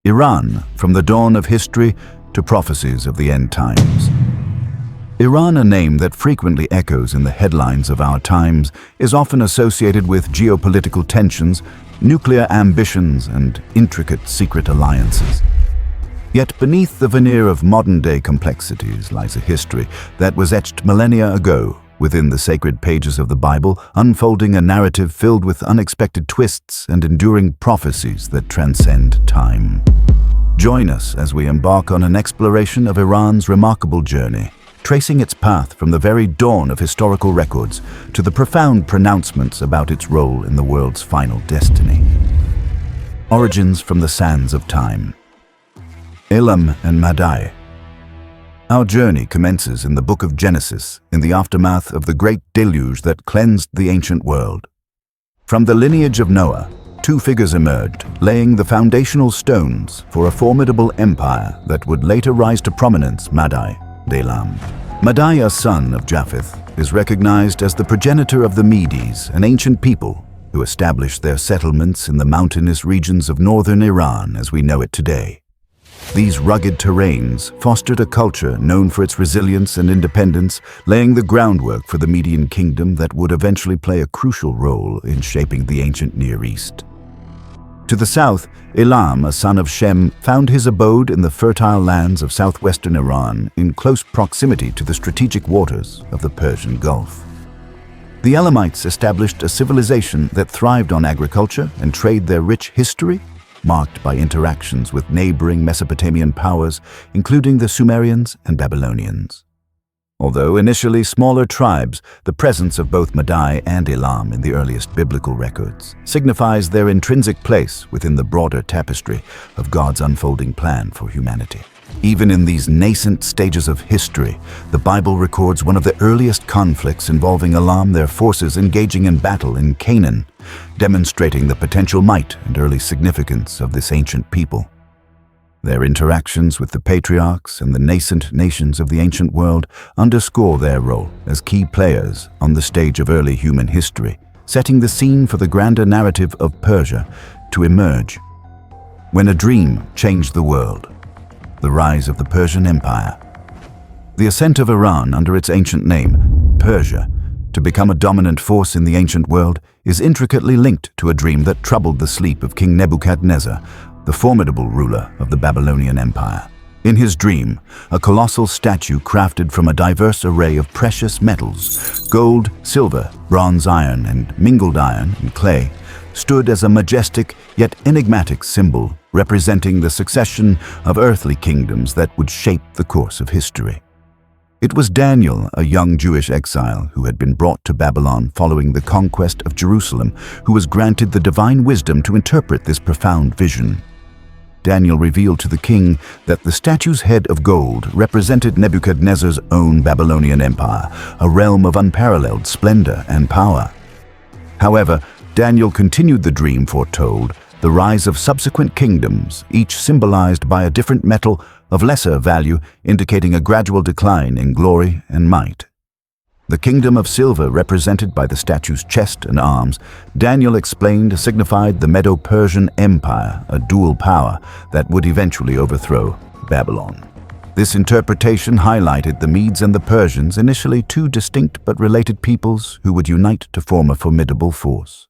Iran, from the dawn of history to prophecies of the end times. Iran, a name that frequently echoes in the headlines of our times, is often associated with geopolitical tensions, nuclear ambitions, and intricate secret alliances. Yet beneath the veneer of modern-day complexities lies a history that was etched millennia ago within the sacred pages of the Bible, unfolding a narrative filled with unexpected twists and enduring prophecies that transcend time. Join us as we embark on an exploration of Iran's remarkable journey, tracing its path from the very dawn of historical records to the profound pronouncements about its role in the world's final destiny. Origins from the sands of time. Elam and Madai. Our journey commences in the book of Genesis, in the aftermath of the great deluge that cleansed the ancient world. From the lineage of Noah, two figures emerged, laying the foundational stones for a formidable empire that would later rise to prominence, Madai and Elam. Madai, a son of Japheth, is recognized as the progenitor of the Medes, an ancient people who established their settlements in the mountainous regions of northern Iran as we know it today. These rugged terrains fostered a culture known for its resilience and independence, laying the groundwork for the Median kingdom that would eventually play a crucial role in shaping the ancient Near East. To the south, Elam, a son of Shem, found his abode in the fertile lands of southwestern Iran in close proximity to the strategic waters of the Persian Gulf. The Elamites established a civilization that thrived on agriculture and trade. Their rich history marked by interactions with neighboring Mesopotamian powers, including the Sumerians and Babylonians. Although initially smaller tribes, the presence of both Madai and Elam in the earliest biblical records signifies their intrinsic place within the broader tapestry of God's unfolding plan for humanity. Even in these nascent stages of history, the Bible records one of the earliest conflicts involving Elam, their forces engaging in battle in Canaan, demonstrating the potential might and early significance of this ancient people. Their interactions with the patriarchs and the nascent nations of the ancient world underscore their role as key players on the stage of early human history, setting the scene for the grander narrative of Persia to emerge. When a dream changed the world. The rise of the Persian Empire. The ascent of Iran under its ancient name, Persia, to become a dominant force in the ancient world is intricately linked to a dream that troubled the sleep of King Nebuchadnezzar, the formidable ruler of the Babylonian Empire. In his dream, a colossal statue crafted from a diverse array of precious metals, gold, silver, bronze, iron, and mingled iron and clay, stood as a majestic yet enigmatic symbol representing the succession of earthly kingdoms that would shape the course of history. It was Daniel, a young Jewish exile who had been brought to Babylon following the conquest of Jerusalem, who was granted the divine wisdom to interpret this profound vision. Daniel revealed to the king that the statue's head of gold represented Nebuchadnezzar's own Babylonian Empire, a realm of unparalleled splendor and power. However, Daniel continued the dream foretold, the rise of subsequent kingdoms, each symbolized by a different metal of lesser value, indicating a gradual decline in glory and might. The kingdom of silver, represented by the statue's chest and arms, Daniel explained signified the Medo-Persian Empire, a dual power that would eventually overthrow Babylon. This interpretation highlighted the Medes and the Persians, initially two distinct but related peoples who would unite to form a formidable force.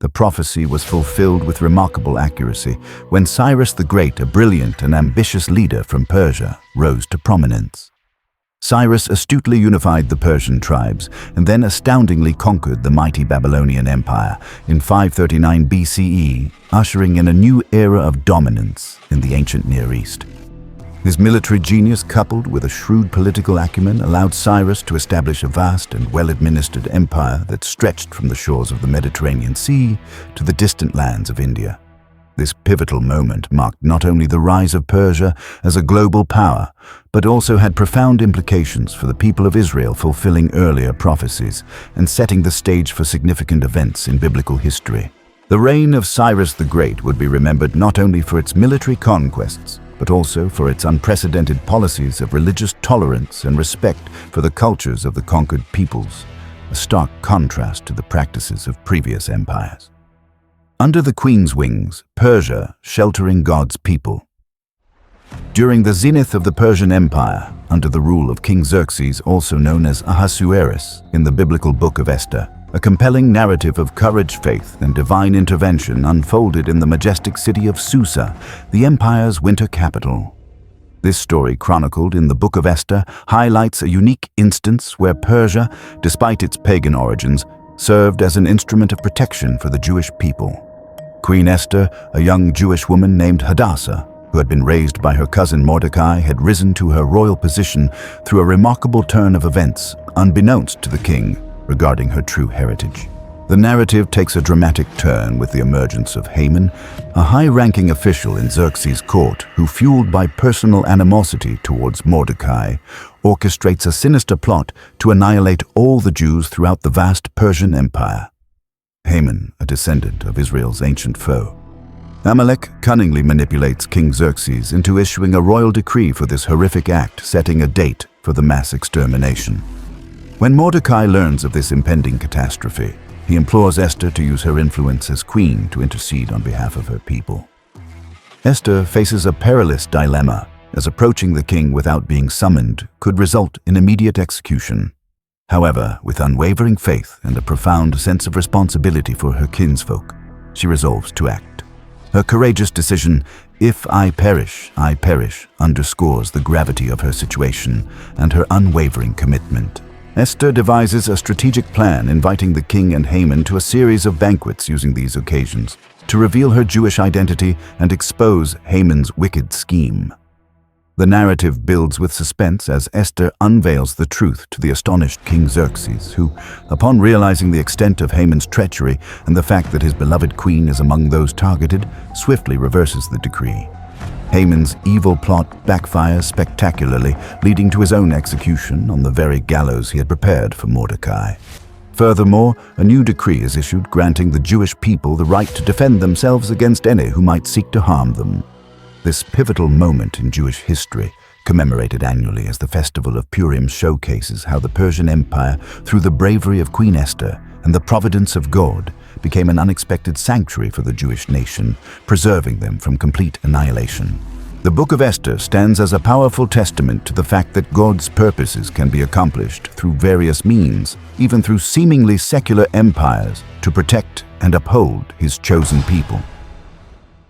The prophecy was fulfilled with remarkable accuracy when Cyrus the Great, a brilliant and ambitious leader from Persia, rose to prominence. Cyrus astutely unified the Persian tribes and then astoundingly conquered the mighty Babylonian Empire in 539 BCE, ushering in a new era of dominance in the ancient Near East. His military genius, coupled with a shrewd political acumen, allowed Cyrus to establish a vast and well-administered empire that stretched from the shores of the Mediterranean Sea to the distant lands of India. This pivotal moment marked not only the rise of Persia as a global power, but also had profound implications for the people of Israel, fulfilling earlier prophecies and setting the stage for significant events in biblical history. The reign of Cyrus the Great would be remembered not only for its military conquests, but also for its unprecedented policies of religious tolerance and respect for the cultures of the conquered peoples, a stark contrast to the practices of previous empires. Under the Queen's wings, Persia, sheltering God's people. During the zenith of the Persian Empire, under the rule of King Xerxes, also known as Ahasuerus in the biblical book of Esther, a compelling narrative of courage, faith, and divine intervention unfolded in the majestic city of Susa, the empire's winter capital. This story, chronicled in the Book of Esther, highlights a unique instance where Persia, despite its pagan origins, served as an instrument of protection for the Jewish people. Queen Esther, a young Jewish woman named Hadassah, who had been raised by her cousin Mordecai, had risen to her royal position through a remarkable turn of events, unbeknownst to the king, regarding her true heritage. The narrative takes a dramatic turn with the emergence of Haman, a high-ranking official in Xerxes' court who, fueled by personal animosity towards Mordecai, orchestrates a sinister plot to annihilate all the Jews throughout the vast Persian Empire. Haman, a descendant of Israel's ancient foe. Amalek cunningly manipulates King Xerxes into issuing a royal decree for this horrific act, setting a date for the mass extermination. When Mordecai learns of this impending catastrophe, he implores Esther to use her influence as queen to intercede on behalf of her people. Esther faces a perilous dilemma, as approaching the king without being summoned could result in immediate execution. However, with unwavering faith and a profound sense of responsibility for her kinsfolk, she resolves to act. Her courageous decision, "If I perish, underscores the gravity of her situation and her unwavering commitment. Esther devises a strategic plan, inviting the king and Haman to a series of banquets using these occasions to reveal her Jewish identity and expose Haman's wicked scheme. The narrative builds with suspense as Esther unveils the truth to the astonished King Xerxes, who, upon realizing the extent of Haman's treachery and the fact that his beloved queen is among those targeted, swiftly reverses the decree. Haman's evil plot backfires spectacularly, leading to his own execution on the very gallows he had prepared for Mordecai. Furthermore, a new decree is issued granting the Jewish people the right to defend themselves against any who might seek to harm them. This pivotal moment in Jewish history, commemorated annually as the Festival of Purim, showcases how the Persian Empire, through the bravery of Queen Esther and the providence of God, became an unexpected sanctuary for the Jewish nation, preserving them from complete annihilation. The Book of Esther stands as a powerful testament to the fact that God's purposes can be accomplished through various means, even through seemingly secular empires, to protect and uphold His chosen people.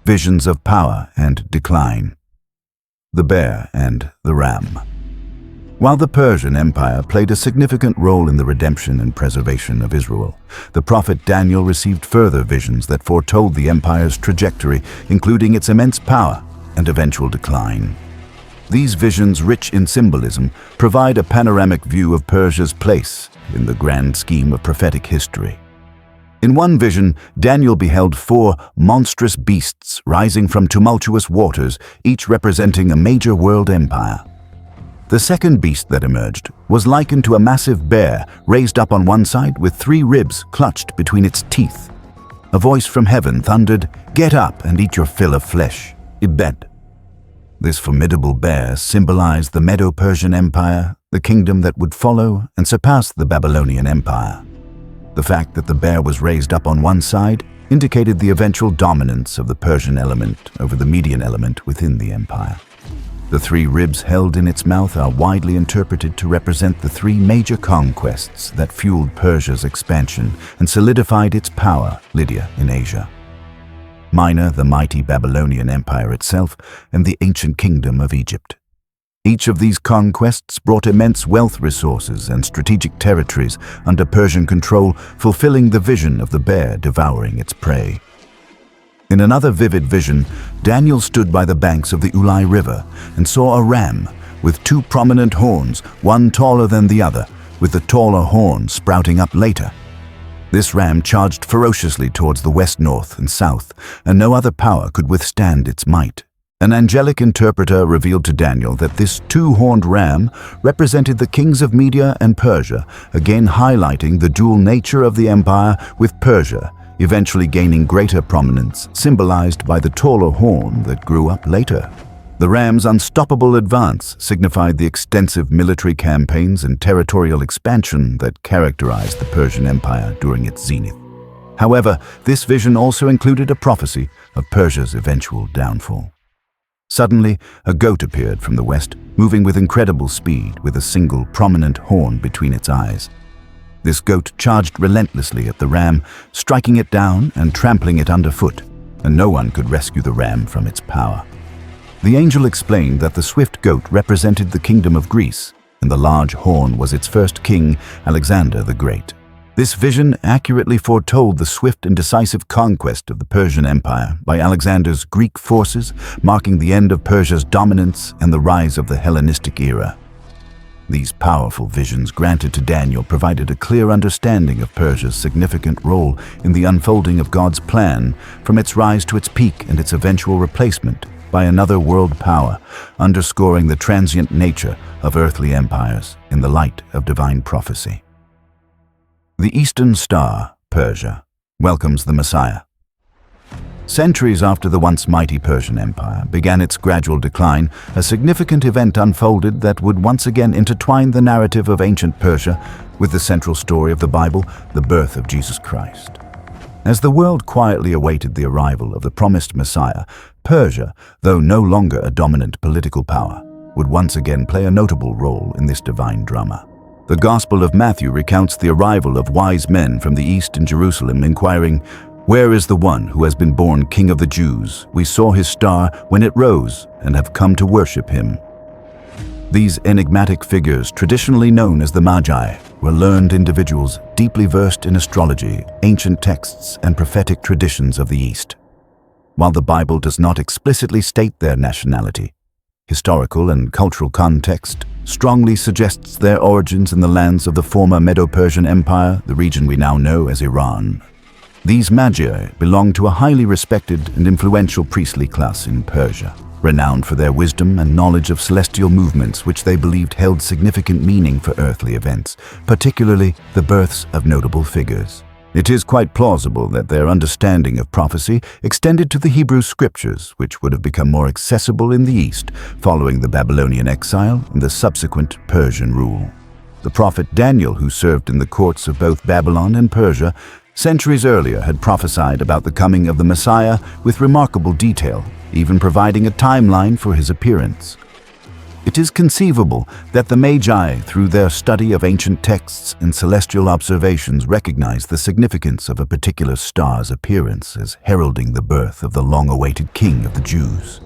Visions of power and decline. The bear and the ram. While the Persian Empire played a significant role in the redemption and preservation of Israel, the prophet Daniel received further visions that foretold the empire's trajectory, including its immense power and eventual decline. These visions, rich in symbolism, provide a panoramic view of Persia's place in the grand scheme of prophetic history. In one vision, Daniel beheld 4 monstrous beasts rising from tumultuous waters, each representing a major world empire. The second beast that emerged was likened to a massive bear raised up on one side with 3 ribs clutched between its teeth. A voice from heaven thundered, "Get up and eat your fill of flesh, Ibed." This formidable bear symbolized the Medo-Persian Empire, the kingdom that would follow and surpass the Babylonian Empire. The fact that the bear was raised up on one side indicated the eventual dominance of the Persian element over the Median element within the empire. The 3 ribs held in its mouth are widely interpreted to represent the 3 major conquests that fueled Persia's expansion and solidified its power, Lydia in Asia. Minor, the mighty Babylonian Empire itself, and the ancient kingdom of Egypt. Each of these conquests brought immense wealth resources and strategic territories under Persian control, fulfilling the vision of the bear devouring its prey. In another vivid vision, Daniel stood by the banks of the Ulai River and saw a ram with 2 prominent horns, one taller than the other, with the taller horn sprouting up later. This ram charged ferociously towards the west, north, and south, and no other power could withstand its might. An angelic interpreter revealed to Daniel that this 2-horned ram represented the kings of Media and Persia, again highlighting the dual nature of the empire, with Persia eventually gaining greater prominence, symbolized by the taller horn that grew up later. The ram's unstoppable advance signified the extensive military campaigns and territorial expansion that characterized the Persian Empire during its zenith. However, this vision also included a prophecy of Persia's eventual downfall. Suddenly, a goat appeared from the west, moving with incredible speed with a single prominent horn between its eyes. This goat charged relentlessly at the ram, striking it down and trampling it underfoot, and no one could rescue the ram from its power. The angel explained that the swift goat represented the kingdom of Greece, and the large horn was its first king, Alexander the Great. This vision accurately foretold the swift and decisive conquest of the Persian Empire by Alexander's Greek forces, marking the end of Persia's dominance and the rise of the Hellenistic era. These powerful visions granted to Daniel provided a clear understanding of Persia's significant role in the unfolding of God's plan, from its rise to its peak and its eventual replacement by another world power, underscoring the transient nature of earthly empires in the light of divine prophecy. The Eastern Star, Persia, welcomes the Messiah. Centuries after the once mighty Persian Empire began its gradual decline, a significant event unfolded that would once again intertwine the narrative of ancient Persia with the central story of the Bible, the birth of Jesus Christ. As the world quietly awaited the arrival of the promised Messiah, Persia, though no longer a dominant political power, would once again play a notable role in this divine drama. The Gospel of Matthew recounts the arrival of wise men from the east in Jerusalem, inquiring, "Where is the one who has been born King of the Jews? We saw his star when it rose and have come to worship him." These enigmatic figures, traditionally known as the Magi, were learned individuals deeply versed in astrology, ancient texts, and prophetic traditions of the East. While the Bible does not explicitly state their nationality, historical and cultural context strongly suggests their origins in the lands of the former Medo-Persian Empire, the region we now know as Iran. These Magi belonged to a highly respected and influential priestly class in Persia, renowned for their wisdom and knowledge of celestial movements which they believed held significant meaning for earthly events, particularly the births of notable figures. It is quite plausible that their understanding of prophecy extended to the Hebrew scriptures, which would have become more accessible in the East following the Babylonian exile and the subsequent Persian rule. The prophet Daniel, who served in the courts of both Babylon and Persia, centuries earlier had prophesied about the coming of the Messiah with remarkable detail, even providing a timeline for his appearance. It is conceivable that the Magi, through their study of ancient texts and celestial observations, recognized the significance of a particular star's appearance as heralding the birth of the long-awaited King of the Jews.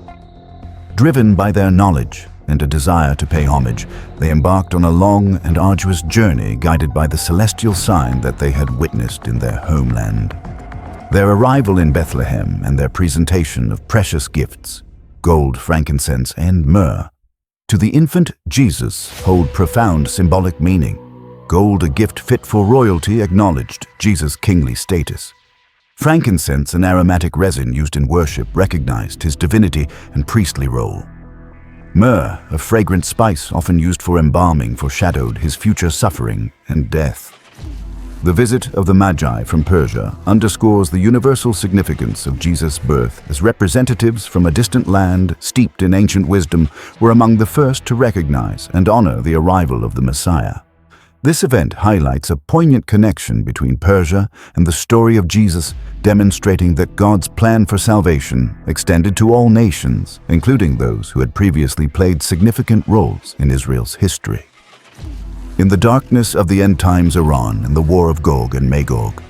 Driven by their knowledge and a desire to pay homage, they embarked on a long and arduous journey guided by the celestial sign that they had witnessed in their homeland. Their arrival in Bethlehem and their presentation of precious gifts, gold, frankincense, and myrrh, to the infant Jesus hold profound symbolic meaning. Gold, a gift fit for royalty, acknowledged Jesus' kingly status. Frankincense, an aromatic resin used in worship, recognized his divinity and priestly role. Myrrh, a fragrant spice often used for embalming, foreshadowed his future suffering and death. The visit of the Magi from Persia underscores the universal significance of Jesus' birth, as representatives from a distant land steeped in ancient wisdom were among the first to recognize and honor the arrival of the Messiah. This event highlights a poignant connection between Persia and the story of Jesus, demonstrating that God's plan for salvation extended to all nations, including those who had previously played significant roles in Israel's history. In the darkness of the end times Iran and the war of Gog and Magog,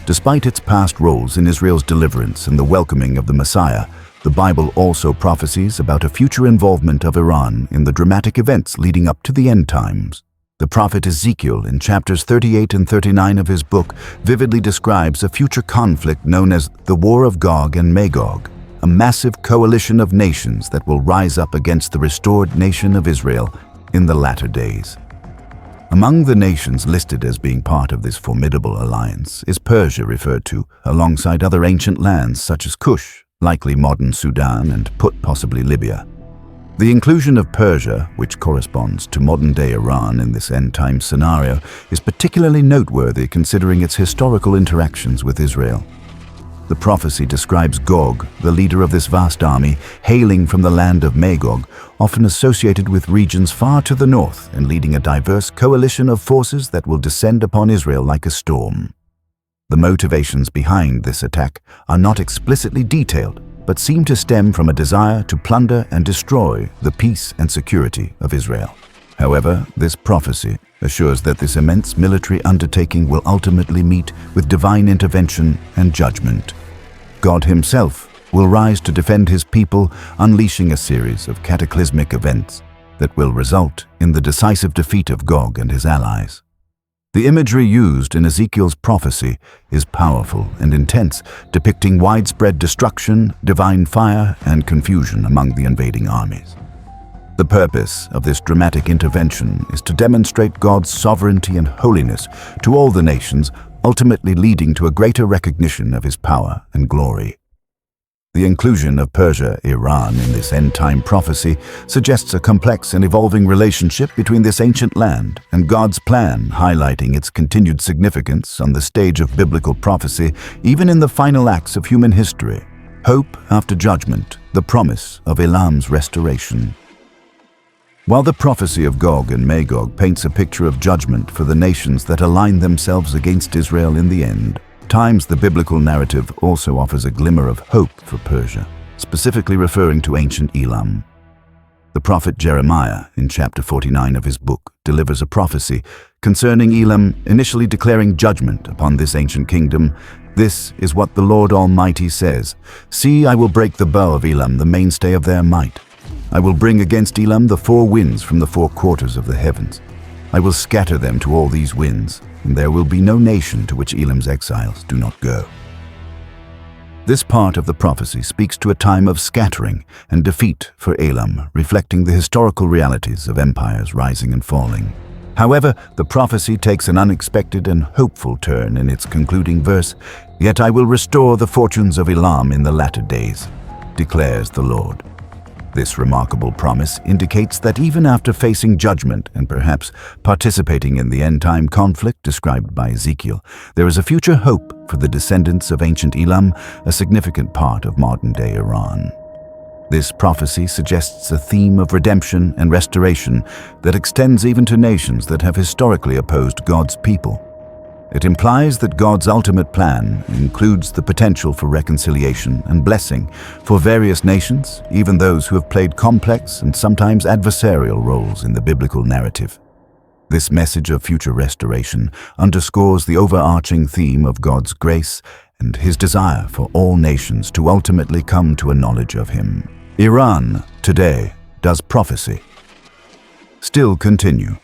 despite its past roles in Israel's deliverance and the welcoming of the Messiah, the Bible also prophesies about a future involvement of Iran in the dramatic events leading up to the end times. The prophet Ezekiel, in chapters 38 and 39 of his book, vividly describes a future conflict known as the War of Gog and Magog, a massive coalition of nations that will rise up against the restored nation of Israel in the latter days. Among the nations listed as being part of this formidable alliance is Persia, referred to alongside other ancient lands such as Kush, likely modern Sudan, and Put, possibly Libya. The inclusion of Persia, which corresponds to modern-day Iran in this end-time scenario, is particularly noteworthy considering its historical interactions with Israel. The prophecy describes Gog, the leader of this vast army, hailing from the land of Magog, often associated with regions far to the north and leading a diverse coalition of forces that will descend upon Israel like a storm. The motivations behind this attack are not explicitly detailed, but seem to stem from a desire to plunder and destroy the peace and security of Israel. However, this prophecy assures that this immense military undertaking will ultimately meet with divine intervention and judgment. God himself will rise to defend his people, unleashing a series of cataclysmic events that will result in the decisive defeat of Gog and his allies. The imagery used in Ezekiel's prophecy is powerful and intense, depicting widespread destruction, divine fire, and confusion among the invading armies. The purpose of this dramatic intervention is to demonstrate God's sovereignty and holiness to all the nations, ultimately leading to a greater recognition of his power and glory. The inclusion of Persia, Iran in this end-time prophecy suggests a complex and evolving relationship between this ancient land and God's plan, highlighting its continued significance on the stage of biblical prophecy, even in the final acts of human history. Hope after judgment, the promise of Elam's restoration. While the prophecy of Gog and Magog paints a picture of judgment for the nations that align themselves against Israel in the end, at times the biblical narrative also offers a glimmer of hope for Persia, specifically referring to ancient Elam. The prophet Jeremiah, in chapter 49 of his book, delivers a prophecy concerning Elam, initially declaring judgment upon this ancient kingdom. This is what the Lord Almighty says: "See, I will break the bow of Elam, the mainstay of their might. I will bring against Elam the four winds from the four quarters of the heavens. I will scatter them to all these winds, and there will be no nation to which Elam's exiles do not go." This part of the prophecy speaks to a time of scattering and defeat for Elam, reflecting the historical realities of empires rising and falling. However, the prophecy takes an unexpected and hopeful turn in its concluding verse, "Yet I will restore the fortunes of Elam in the latter days, declares the Lord." This remarkable promise indicates that even after facing judgment and perhaps participating in the end-time conflict described by Ezekiel, there is a future hope for the descendants of ancient Elam, a significant part of modern-day Iran. This prophecy suggests a theme of redemption and restoration that extends even to nations that have historically opposed God's people. It implies that God's ultimate plan includes the potential for reconciliation and blessing for various nations, even those who have played complex and sometimes adversarial roles in the biblical narrative. This message of future restoration underscores the overarching theme of God's grace and his desire for all nations to ultimately come to a knowledge of him. Iran, today, does prophecy still continue?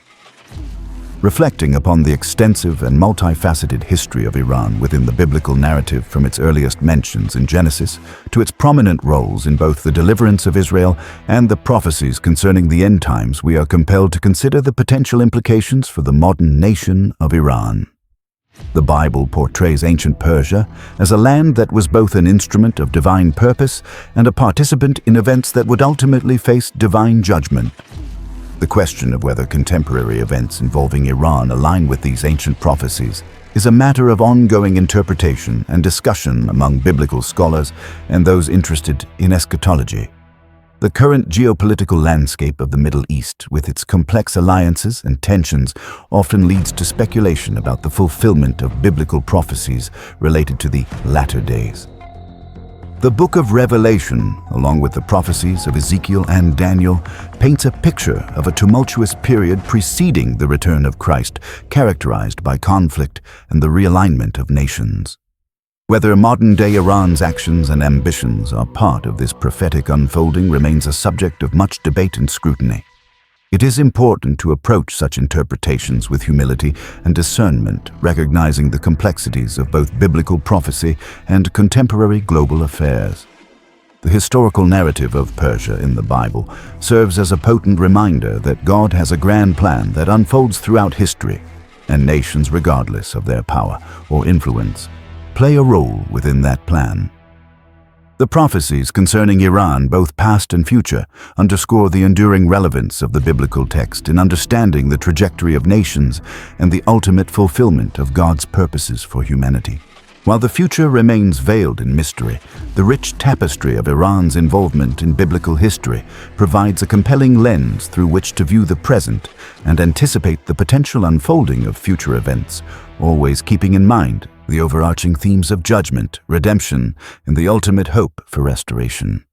Reflecting upon the extensive and multifaceted history of Iran within the biblical narrative, from its earliest mentions in Genesis to its prominent roles in both the deliverance of Israel and the prophecies concerning the end times, we are compelled to consider the potential implications for the modern nation of Iran. The Bible portrays ancient Persia as a land that was both an instrument of divine purpose and a participant in events that would ultimately face divine judgment. The question of whether contemporary events involving Iran align with these ancient prophecies is a matter of ongoing interpretation and discussion among biblical scholars and those interested in eschatology. The current geopolitical landscape of the Middle East, with its complex alliances and tensions, often leads to speculation about the fulfillment of biblical prophecies related to the latter days. The book of Revelation, along with the prophecies of Ezekiel and Daniel, paints a picture of a tumultuous period preceding the return of Christ, characterized by conflict and the realignment of nations. Whether modern-day Iran's actions and ambitions are part of this prophetic unfolding remains a subject of much debate and scrutiny. It is important to approach such interpretations with humility and discernment, recognizing the complexities of both biblical prophecy and contemporary global affairs. The historical narrative of Persia in the Bible serves as a potent reminder that God has a grand plan that unfolds throughout history, and nations, regardless of their power or influence, play a role within that plan. The prophecies concerning Iran, both past and future, underscore the enduring relevance of the biblical text in understanding the trajectory of nations and the ultimate fulfillment of God's purposes for humanity. While the future remains veiled in mystery, the rich tapestry of Iran's involvement in biblical history provides a compelling lens through which to view the present and anticipate the potential unfolding of future events, always keeping in mind the overarching themes of judgment, redemption, and the ultimate hope for restoration.